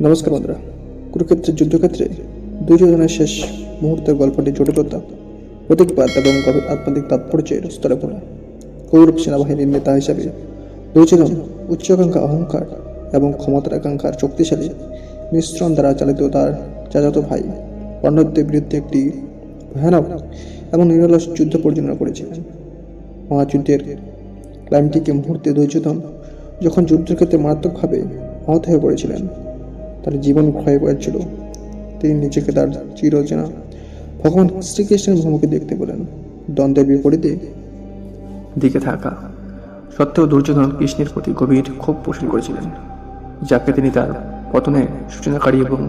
নমস্কার বন্ধুরা, কুরুক্ষেত্রের যুদ্ধক্ষেত্রে দুর্যোধনের শেষ মুহূর্তের গল্পটি জটিলতা, প্রতীকবাদ এবং গভীর আধ্যাত্মিক তাৎপর্যের স্তরে পড়া। কৌরব সেনাবাহিনীর নেতা হিসাবে দুর্যোধন উচ্চাকাঙ্ক্ষা, অহংকার এবং ক্ষমতার আকাঙ্ক্ষার শক্তিশালী মিশ্রণ দ্বারা চালিত তার চাচাতো ভাই পাণ্ডবদের বিরুদ্ধে একটি ভয়ানক এবং নিরলস যুদ্ধ পরিচালনা করেছিলেন। মহাযুদ্ধের ক্লাইম্যাটিক মুহূর্তে দুর্যোধন যখন যুদ্ধক্ষেত্রে মারাত্মকভাবে আহত হয়ে পড়েছিলেন, তার জীবন ক্ষয়ে পড়েছিল, তিনি নিজেকে তার চিরচেনা ভগবান শ্রীকৃষ্ণের মুখোমুখি দেখতে পেলেন। দ্বন্দ্বের বিপরীতে দিকে থাকা সত্ত্বেও দুর্যোধন কৃষ্ণের প্রতি গভীর ক্ষোভ পোষণ করেছিলেন, যাকে তিনি তার পতনের সূচনাকারী এবং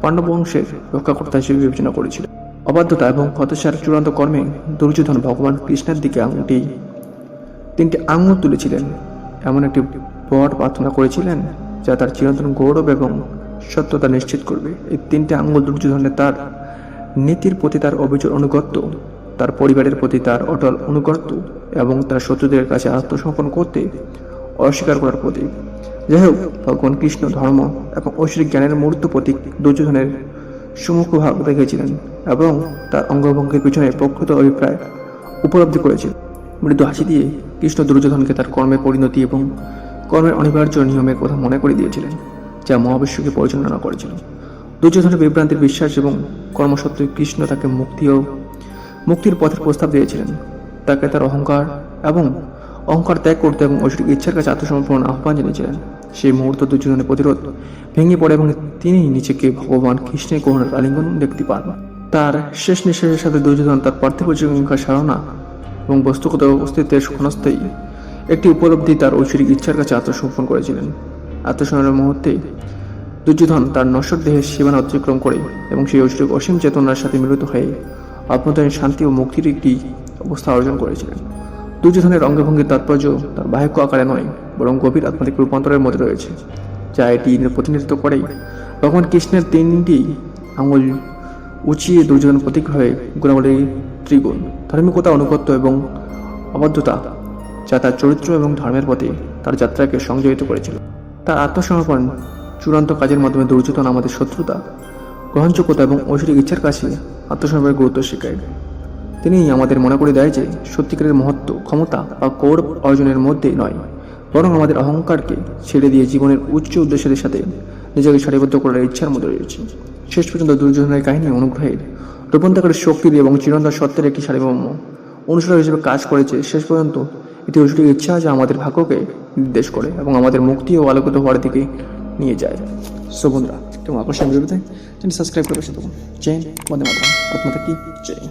পাণ্ডব বংশের রক্ষাকর্তা হিসেবে বিবেচনা করেছিলেন। অবাধ্যতা এবং হতাশার চূড়ান্ত কর্মে দুর্যোধন ভগবান কৃষ্ণের দিকে তিনটি আঙুল তুলেছিলেন, এমন একটি বড় প্রার্থনা করেছিলেন যা তার চিরন্তন গৌরব এবং সত্যতা নিশ্চিত করবে। এই তিনটি আঙ্গুল দুর্যোধনের তার নীতির প্রতি তার অবিচল অনুগত্য, তার পরিবারের প্রতি তার অটল অনুগত্য এবং তার শত্রুদের কাছে আত্মসমর্পণ করতে অস্বীকার করার প্রতীক। যাই হোক, ভগবান কৃষ্ণ ধর্ম এবং ঐশ্বরিক জ্ঞানের মূর্ত প্রতীক দুর্যোধনের সুমুখভাগ দেখেছিলেন এবং তার অঙ্গভঙ্গির পিছনে প্রকৃত অভিপ্রায় উপলব্ধি করেছিলেন। মৃদু হাসি দিয়ে কৃষ্ণ দুর্যোধনকে তার কর্মের পরিণতি এবং কর্মের অনিবার্য নিয়মের কথা মনে করে দিয়েছিলেন, যা মহাবিশ্বকে পরিচালনা করেছিল। দুর্যোধনের বিভ্রান্তির বিশ্বাস এবং কর্মসত্ত্বে কৃষ্ণ তাকে মুক্তির পথের প্রস্তাব দিয়েছিলেন। তাকে তার অহংকার ত্যাগ করতে এবং ঐশ্বরিক ইচ্ছার কাছে আত্মসমর্পণ আহ্বান জানিয়েছিলেন। সেই মুহূর্ত দুর্যোধনের প্রতিরোধ ভেঙে পড়ে এবং তিনি নিজেকে ভগবান কৃষ্ণের করুণার আলিঙ্গন দেখতে পান। তার শেষ নিঃশ্বাসের সাথে দুর্যোধন তার পার্থিব জীবনকার সাধনা এবং বস্তুগত অস্তিত্বের ক্ষণস্থায়ী একটি উপলব্ধি তার ঐশ্বরিক ইচ্ছার কাছে আত্মসমর্পণ করেছিলেন। আত্মসমর্পণের মুহূর্তে দুর্যোধন তার নশ্বর দেহের সীমানা অতিক্রম করে এবং সেই ঐশ্বরিক অসীম চেতনার সাথে মিলিত হয়ে অভ্যন্তরীণ শান্তি ও মুক্তির একটি অবস্থা অর্জন করেছিলেন। দুর্যোধনের অঙ্গভঙ্গির তাৎপর্য তার বাহ্য আকারে নয়, বরং গভীর আত্মাত্মিক রূপান্তরের মধ্যে রয়েছে, যা এটি প্রতিনিধিত্ব করে ভগবান কৃষ্ণের তিনটি আঙুল উঁচিয়ে দুর্যোধন প্রতীক হয়ে গুণাবলী ত্রিগুণ, ধার্মিকতা, অনুগত্য এবং অবাধ্যতা, যা তার চরিত্র এবং ধর্মের পথে তার যাত্রাকে সংযোজিত করেছিল। তার আত্মসমর্পণ চূড়ান্ত কাজের মাধ্যমে দুর্যোধন আমাদের শত্রুতা, গ্রহণযোগ্যতা এবং ঐশ্বরিক ইচ্ছার কাছে আত্মসমর্পণের গুরুত্ব শেখায়। তিনি আমাদের মনে করে দেয় যে সত্যিকারের মহত্ব ক্ষমতা বা গৌরব অর্জনের মধ্যে নয়, বরং আমাদের অহংকারকে ছেড়ে দিয়ে জীবনের উচ্চ উদ্দেশ্যের সাথে নিজেকে সারিবদ্ধ করার ইচ্ছার মধ্যে রয়েছে। শেষ পর্যন্ত দুর্যোধনের কাহিনী অনুগ্রহের রূপান্তরের শক্তির এবং চিরন্তন সত্যের একটি সারিবম্য অনুসরণ হিসেবে কাজ করেছে। শেষ পর্যন্ত এটি ঐশ্বরিক ইচ্ছা যা আমাদের ভাগ্যকে নির্দেশ করে এবং আমাদের মুক্তি ও আলোকিত হওয়ার দিকে নিয়ে যায়। সো বন্ধুরা, কেমন আকর্ষণ ভিডিওতে সাবস্ক্রাইব করে বসে থাকুন। জয় হিন্দ, বন্দে মাতরম, ভারত মাতা কি জয়।